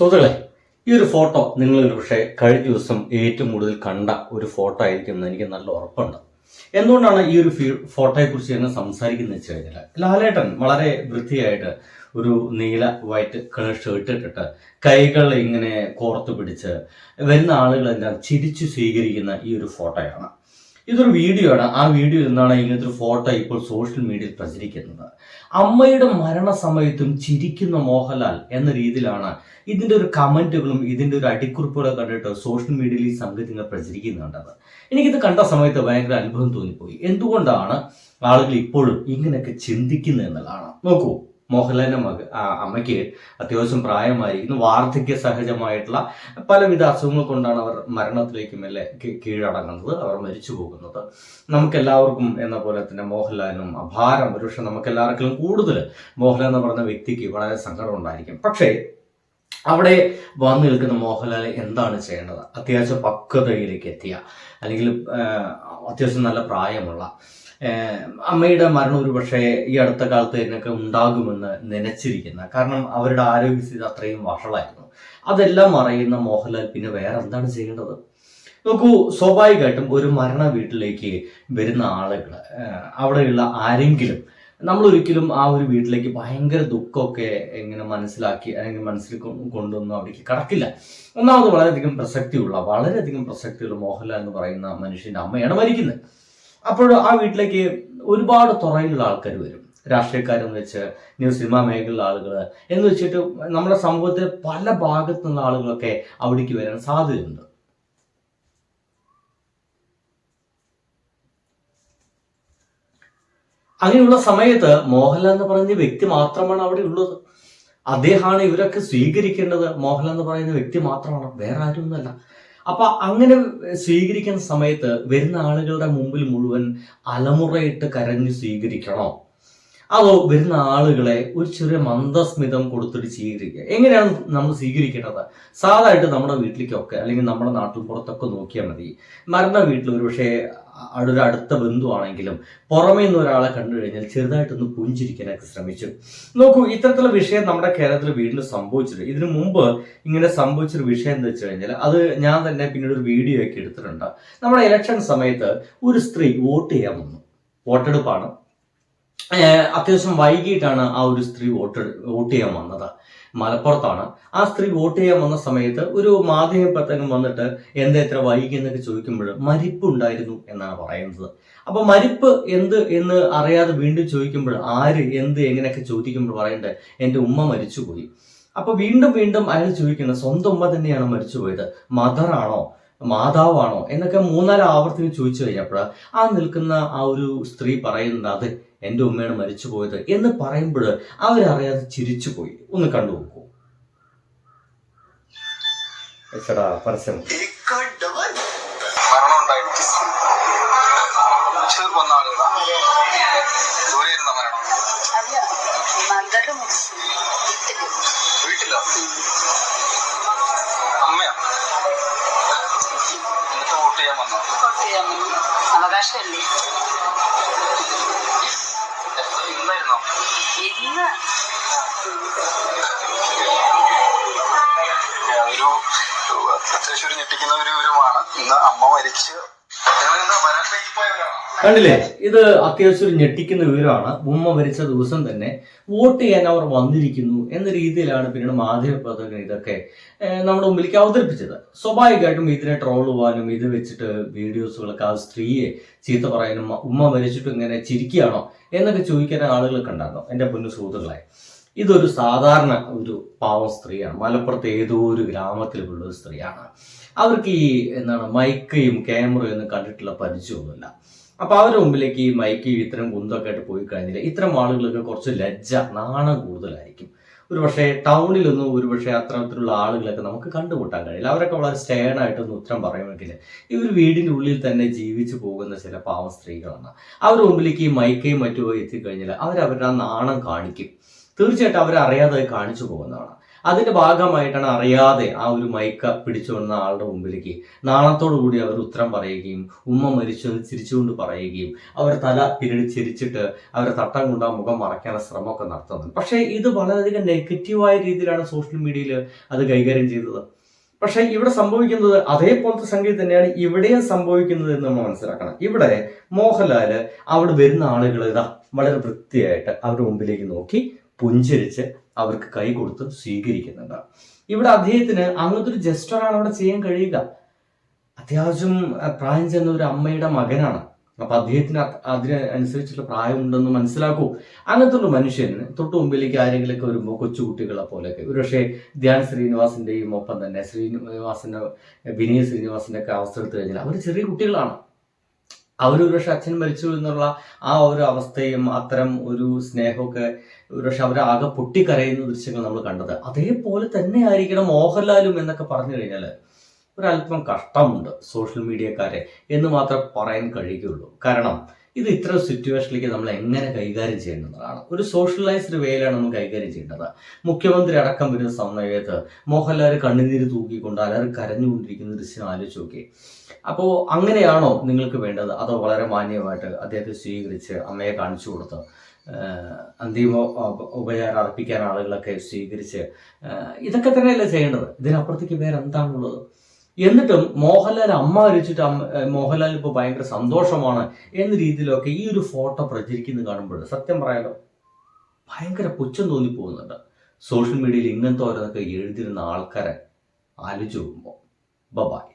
സുഹൃത്തുക്കളെ, ഈ ഒരു ഫോട്ടോ നിങ്ങളൊരു പക്ഷേ കഴിഞ്ഞ ദിവസം ഏറ്റവും കൂടുതൽ കണ്ട ഒരു ഫോട്ടോ ആയിരിക്കും എന്ന് എനിക്ക് നല്ല ഉറപ്പുണ്ട്. എന്തുകൊണ്ടാണ് ഈ ഒരു ഫോട്ടോയെക്കുറിച്ച് ഞാൻ സംസാരിക്കുന്നത് വെച്ച് കഴിഞ്ഞാൽ, ലാലേട്ടൻ വളരെ വൃത്തിയായിട്ട് ഒരു നീല വൈറ്റ് കളർ ഷർട്ട് ഇട്ടിട്ട് കൈകൾ ഇങ്ങനെ കോർത്ത് പിടിച്ച് വരുന്ന ആളുകളെല്ലാം ചിരിച്ചു സ്വീകരിക്കുന്ന ഈ ഒരു ഫോട്ടോയാണ്. ഇതൊരു വീഡിയോ ആണ്. ആ വീഡിയോയിൽ നിന്നാണ് ഇങ്ങനത്തെ ഒരു ഫോട്ടോ ഇപ്പോൾ സോഷ്യൽ മീഡിയയിൽ പ്രചരിക്കുന്നത്. അമ്മയുടെ മരണസമയത്തും ചിരിക്കുന്ന മോഹൻലാൽ എന്ന രീതിയിലാണ് ഇതിന്റെ ഒരു കമന്റുകളും ഇതിന്റെ ഒരു അടിക്കുറിപ്പുകളും കണ്ടിട്ട് സോഷ്യൽ മീഡിയയിൽ ഈ സംഗതികൾ പ്രചരിക്കുന്നുണ്ടത്. എനിക്കിത് കണ്ട സമയത്ത് ഭയങ്കര അത്ഭുതം തോന്നിപ്പോയി. എന്തുകൊണ്ടാണ് ആളുകൾ ഇപ്പോഴും ഇങ്ങനെയൊക്കെ ചിന്തിക്കുന്നത് എന്നുള്ളതാണ്. നോക്കൂ, മോഹൻലാലിന്റെ അമ്മയ്ക്ക് അത്യാവശ്യം പ്രായമായിരിക്കുന്നു. വാർദ്ധക്യ സഹജമായിട്ടുള്ള പലവിധ അസുഖങ്ങൾ കൊണ്ടാണ് അവർ മരണത്തിലേക്ക് മെല്ലെ കീഴടങ്ങുന്നത്, അവർ മരിച്ചു പോകുന്നത്. നമുക്കെല്ലാവർക്കും എന്ന പോലെ തന്നെ മോഹൻലാലിനും അപാരം, ഒരുപക്ഷെ നമുക്കെല്ലാവർക്കും കൂടുതൽ മോഹൻലാൽ എന്ന് പറയുന്ന വ്യക്തിക്ക് വളരെ സങ്കടം ഉണ്ടായിരിക്കും. പക്ഷേ അവിടെ വന്നു നിൽക്കുന്ന മോഹൻലാൽ എന്താണ് ചെയ്യേണ്ടത്? അത്യാവശ്യം പക്വതയിലേക്ക് എത്തിയ, അല്ലെങ്കിൽ അത്യാവശ്യം നല്ല പ്രായമുള്ള അമ്മയുടെ മരണം ഒരു പക്ഷേ ഈ അടുത്ത കാലത്ത് ഇതിനൊക്കെ ഉണ്ടാകുമെന്ന് നനച്ചിരിക്കുന്ന, കാരണം അവരുടെ ആരോഗ്യസ്ഥിതി അത്രയും വഷളായിരുന്നു. അതെല്ലാം അറിയുന്ന മോഹൻലാൽ പിന്നെ വേറെ എന്താണ് ചെയ്യേണ്ടത്? നോക്കൂ, സ്വാഭാവികമായിട്ടും ഒരു മരണ വീട്ടിലേക്ക് വരുന്ന ആളുകൾ, അവിടെയുള്ള ആരെങ്കിലും, നമ്മൾ ഒരിക്കലും ആ ഒരു വീട്ടിലേക്ക് ഭയങ്കര ദുഃഖമൊക്കെ എങ്ങനെ മനസ്സിലാക്കി അല്ലെങ്കിൽ മനസ്സിൽ കൊണ്ടൊന്നും അവിടേക്ക് കടക്കില്ല. ഒന്നാമത് വളരെയധികം പ്രസക്തിയുള്ള മോഹൻലാൽ എന്ന് പറയുന്ന മനുഷ്യന്റെ അമ്മയാണ് മരിക്കുന്നത്. അപ്പോൾ ആ വീട്ടിലേക്ക് ഒരുപാട് തുറയിലുള്ള ആൾക്കാർ വരും. രാഷ്ട്രീയക്കാരെന്ന് വെച്ച്, സിനിമാ മേഖലയിലുള്ള ആളുകൾ എന്ന് വെച്ചിട്ട് നമ്മുടെ സമൂഹത്തിൽ പല ഭാഗത്തു നിന്നുള്ള ആളുകളൊക്കെ അവിടേക്ക് വരാൻ സാധ്യതയുണ്ട്. അങ്ങനെയുള്ള സമയത്ത് മോഹൻലാൽ എന്ന് പറയുന്ന വ്യക്തി മാത്രമാണ് അവിടെ ഉള്ളത്. അദ്ദേഹമാണ് ഇവരൊക്കെ സ്വീകരിക്കേണ്ടത്. മോഹൻലാൽ എന്ന് പറയുന്ന വ്യക്തി മാത്രമാണ്, വേറെ ആരുമൊന്നുമല്ല. അപ്പൊ അങ്ങനെ സ്വീകരിക്കുന്ന സമയത്ത് വരുന്ന ആളുകളുടെ മുമ്പിൽ മുഴുവൻ അലമുറയിട്ട് കരഞ്ഞു സ്വീകരിക്കണോ, അതോ വരുന്ന ആളുകളെ ഒരു ചെറിയ മന്ദസ്മിതം കൊടുത്തിട്ട് സ്വീകരിക്കുക? എങ്ങനെയാണ് നമ്മൾ സ്വീകരിക്കേണ്ടത്? സാധാരണ നമ്മുടെ വീട്ടിലേക്കൊക്കെ അല്ലെങ്കിൽ നമ്മുടെ നാട്ടിൽ പുറത്തൊക്കെ നോക്കിയാൽ മതി. മരണ വീട്ടിൽ ഒരു പക്ഷേ ഒരു അടുത്ത ബന്ധുവാണെങ്കിലും പുറമേ നിന്ന് ഒരാളെ കണ്ടു കഴിഞ്ഞാൽ ചെറുതായിട്ടൊന്ന് പുഞ്ചിരിക്കാനൊക്കെ ശ്രമിച്ചു. നോക്കൂ, ഇത്തരത്തിലുള്ള വിഷയം നമ്മുടെ കേരളത്തിൽ വീണ്ടും സംഭവിച്ചിട്ടുണ്ട്. ഇതിനു മുമ്പ് ഇങ്ങനെ സംഭവിച്ചൊരു വിഷയം എന്താ വെച്ച് കഴിഞ്ഞാൽ, അത് ഞാൻ തന്നെ പിന്നീട് ഒരു വീഡിയോ ഒക്കെ എടുത്തിട്ടുണ്ട്. നമ്മുടെ ഇലക്ഷൻ സമയത്ത് ഒരു സ്ത്രീ വോട്ട് ചെയ്യാൻ വന്നു. വോട്ടെടുപ്പാണ്. അത്യാവശ്യം വൈകിട്ടാണ് ആ ഒരു സ്ത്രീ വോട്ട് ചെയ്യാൻ വന്നത്. മലപ്പുറത്താണ്. ആ സ്ത്രീ വോട്ട് ചെയ്യാൻ വന്ന സമയത്ത് ഒരു മാധ്യമപ്രവർത്തകൻ വന്നിട്ട് എന്താ ഇത്ര വൈകി എന്നൊക്കെ ചോദിക്കുമ്പോൾ മരിപ്പ് ഉണ്ടായിരുന്നു എന്നാണ് പറയുന്നത്. അപ്പൊ മരിപ്പ് എന്ത് എന്ന് അറിയാതെ വീണ്ടും ചോദിക്കുമ്പോൾ, ആര് എന്ത് എങ്ങനെയൊക്കെ ചോദിക്കുമ്പോൾ പറയേണ്ടത് എന്റെ ഉമ്മ മരിച്ചുപോയി. അപ്പൊ വീണ്ടും അയാൾ ചോദിക്കുന്നത് സ്വന്തം ഉമ്മ തന്നെയാണ് മരിച്ചുപോയത്, മദറാണോ മാതാവാണോ എന്നൊക്കെ 3-4 ആവർത്തിച്ച് ചോദിച്ചു കഴിഞ്ഞപ്പോൾ ആ നിൽക്കുന്ന ആ ഒരു സ്ത്രീ പറയുന്നത് അത് എന്റെ ഉമ്മയാണ് മരിച്ചു പോയത് എന്ന് പറയുമ്പോൾ അവരറിയാതെ ചിരിച്ചു പോയി. ഒന്ന് കണ്ടു നോക്കൂ. പരസ്യം അവകാശമല്ലേ ഇന്ന് ഒരു അത്യാവശ്യം ഞെട്ടിക്കുന്ന ഒരു വിവരമാണ്. ഇന്ന് അമ്മ മരിച്ച് വരാൻ വൈകിപ്പോയവരാണ്. കണ്ടില്ലേ, ഇത് അത്യാവശ്യം ഒരു ഞെട്ടിക്കുന്ന വിവരമാണ്. ഉമ്മ മരിച്ച ദിവസം തന്നെ വോട്ട് ചെയ്യാൻ അവർ വന്നിരിക്കുന്നു എന്ന രീതിയിലാണ് പിന്നീട് മാധ്യമപ്രവർത്തകർ ഇതൊക്കെ നമ്മുടെ മുമ്പിലേക്ക് അവതരിപ്പിച്ചത്. സ്വാഭാവികമായിട്ടും ഇതിനെ ട്രോൾ പോകാനും ഇത് വെച്ചിട്ട് വീഡിയോസുകളൊക്കെ ആ സ്ത്രീയെ ചീത്ത പറയാനും, ഉമ്മ മരിച്ചിട്ട് ഇങ്ങനെ ചിരിക്കുകയാണോ എന്നൊക്കെ ചോദിക്കാൻ ആളുകളൊക്കെ ഉണ്ടാകും. എൻ്റെ പൊന്നു സുഹൃത്തുക്കളെ, ഇതൊരു സാധാരണ ഒരു പാവം സ്ത്രീയാണ്. മലപ്പുറത്ത് ഏതോ ഒരു ഗ്രാമത്തിലുള്ള ഒരു സ്ത്രീയാണ്. അവർക്ക് ഈ മൈക്കയും ക്യാമറയും ഒന്നും കണ്ടിട്ടുള്ള പരിചയമൊന്നുമില്ല. അപ്പൊ അവരുടെ മുമ്പിലേക്ക് ഈ മൈക്കയും ഇത്തരം കുന്തൊക്കെ ആയിട്ട് പോയി കഴിഞ്ഞാൽ ഇത്തരം ആളുകൾക്ക് കുറച്ച് നാണം കൂടുതലായിരിക്കും. ഒരുപക്ഷെ ടൗണിലൊന്നും ഒരുപക്ഷെ അത്തരത്തിലുള്ള ആളുകളൊക്കെ നമുക്ക് കണ്ടുമുട്ടാൻ കഴിയില്ല. അവരൊക്കെ വളരെ സ്റ്റേണായിട്ടൊന്നും ഉത്തരം പറയുമെങ്കിൽ ഇവർ വീടിന്റെ ഉള്ളിൽ തന്നെ ജീവിച്ചു പോകുന്ന ചില പാവം സ്ത്രീകളാണ്. അവരുടെ മുമ്പിലേക്ക് ഈ മൈക്കയും മറ്റുപോയി എത്തിക്കഴിഞ്ഞാൽ അവരവരുടെ ആ നാണം കാണിക്കും. തീർച്ചയായിട്ടും അവരറിയാതെ കാണിച്ചു പോകുന്നതാണ്. അതിന്റെ ഭാഗമായിട്ടാണ് അറിയാതെ ആ ഒരു മൈക്ക പിടിച്ചു വന്ന ആളുടെ മുമ്പിലേക്ക് നാണത്തോടു കൂടി അവർ ഉത്തരം പറയുകയും ഉമ്മ മരിച്ചു എന്ന് ചിരിച്ചുകൊണ്ട് പറയുകയും അവർ തല ചിരിച്ചിട്ട് അവരെ തട്ടം കൊണ്ട് ആ മുഖം മറയ്ക്കാനുള്ള ശ്രമമൊക്കെ നടത്തുന്നുണ്ട്. പക്ഷേ ഇത് വളരെയധികം നെഗറ്റീവായ രീതിയിലാണ് സോഷ്യൽ മീഡിയയിൽ അത് കൈകാര്യം ചെയ്തത്. പക്ഷെ ഇവിടെ സംഭവിക്കുന്നത് അതേപോലത്തെ സംഗതി തന്നെയാണ് ഇവിടെയും സംഭവിക്കുന്നത് എന്ന് നമ്മൾ മനസ്സിലാക്കണം. ഇവിടെ മോഹൻലാല് അവിടെ വരുന്ന ആളുകൾ ഇതാ വളരെ വൃത്തിയായിട്ട് അവരുടെ മുമ്പിലേക്ക് നോക്കി പുഞ്ചിരിച്ച് അവർക്ക് കൈ കൊടുത്ത് സ്വീകരിക്കുന്നുണ്ട്. ഇവിടെ അദ്ദേഹത്തിന് അങ്ങനത്തെ ഒരു ജസ്റ്ററാണ് അവിടെ ചെയ്യാൻ കഴിയുക. അത്യാവശ്യം പ്രായം ചെന്ന ഒരു അമ്മയുടെ മകനാണ്. അപ്പൊ അദ്ദേഹത്തിന് അതിനനുസരിച്ചുള്ള പ്രായമുണ്ടെന്ന് മനസ്സിലാക്കൂ. അങ്ങനത്തെ ഒരു മനുഷ്യന് തൊട്ട് മുമ്പിലേക്ക് ആരെങ്കിലൊക്കെ വരുമ്പോൾ കൊച്ചുകുട്ടികളെ പോലെയൊക്കെ ഒരുപക്ഷെ ധ്യാൻ ശ്രീനിവാസിന്റെയും ഒപ്പം തന്നെ വിനീത് ശ്രീനിവാസിന്റെ ഒക്കെ അവസ്ഥ എടുത്തു കഴിഞ്ഞാൽ അവർ ചെറിയ കുട്ടികളാണ്. അവരൊരുപക്ഷെ അച്ഛൻ മരിച്ചു എന്നുള്ള ആ ഒരു അവസ്ഥയും അത്തരം ഒരു സ്നേഹമൊക്കെ ഒരുപക്ഷെ അവരാകെ പൊട്ടിക്കരയുന്ന ദൃശ്യങ്ങൾ നമ്മൾ കണ്ടത്. അതേപോലെ തന്നെ ആയിരിക്കണം മോഹൻലാലും എന്നൊക്കെ പറഞ്ഞു കഴിഞ്ഞാൽ ഒരല്പം കഷ്ടമുണ്ട് സോഷ്യൽ മീഡിയക്കാരെ എന്ന് മാത്രമേ പറയാൻ കഴിയുകയുള്ളൂ. കാരണം ഇത് ഇത്ര സിറ്റുവേഷനിലേക്ക് നമ്മൾ എങ്ങനെ കൈകാര്യം ചെയ്യുന്നതാണ്. ഒരു സോഷ്യലൈസ്ഡ് വേയിലാണ് നമ്മൾ കൈകാര്യം ചെയ്യേണ്ടത്. മുഖ്യമന്ത്രി അടക്കം വരുന്ന സമയത്ത് മോഹൻലാൽ കണ്ണുനീര് തൂക്കിക്കൊണ്ട് അലറി കരഞ്ഞുകൊണ്ടിരിക്കുന്ന ദൃശ്യം ആലോചിച്ച് നോക്കി. അപ്പോൾ അങ്ങനെയാണോ നിങ്ങൾക്ക് വേണ്ടത്? അതോ വളരെ മാന്യമായിട്ട് അദ്ദേഹത്തെ സ്വീകരിച്ച് അമ്മയെ കാണിച്ചു കൊടുത്ത് അന്തിമ ഉപചാരം അർപ്പിക്കാൻ ആളുകളൊക്കെ സ്വീകരിച്ച് ഇതൊക്കെ തന്നെയല്ലേ ചെയ്യേണ്ടത്? ഇതിനപ്പുറത്തേക്ക് വേറെ എന്താണുള്ളത്? എന്നിട്ടും മോഹൻലാൽ അമ്മ മരിച്ചിട്ട് മോഹൻലാൽ ഇപ്പോൾ ഭയങ്കര സന്തോഷമാണ് എന്ന രീതിയിലൊക്കെ ഈ ഒരു ഫോട്ടോ പ്രചരിക്കുന്നത് കാണുമ്പോൾ സത്യം പറയാലോ ഭയങ്കര പുച്ഛം തോന്നിപ്പോകുന്നുണ്ട്. സോഷ്യൽ മീഡിയയിൽ ഇങ്ങനത്തെ ഓരോന്നൊക്കെ എഴുതിയിരുന്ന ആൾക്കാരെ ആലോചിച്ച് നോക്കുമ്പോൾ. ബൈ.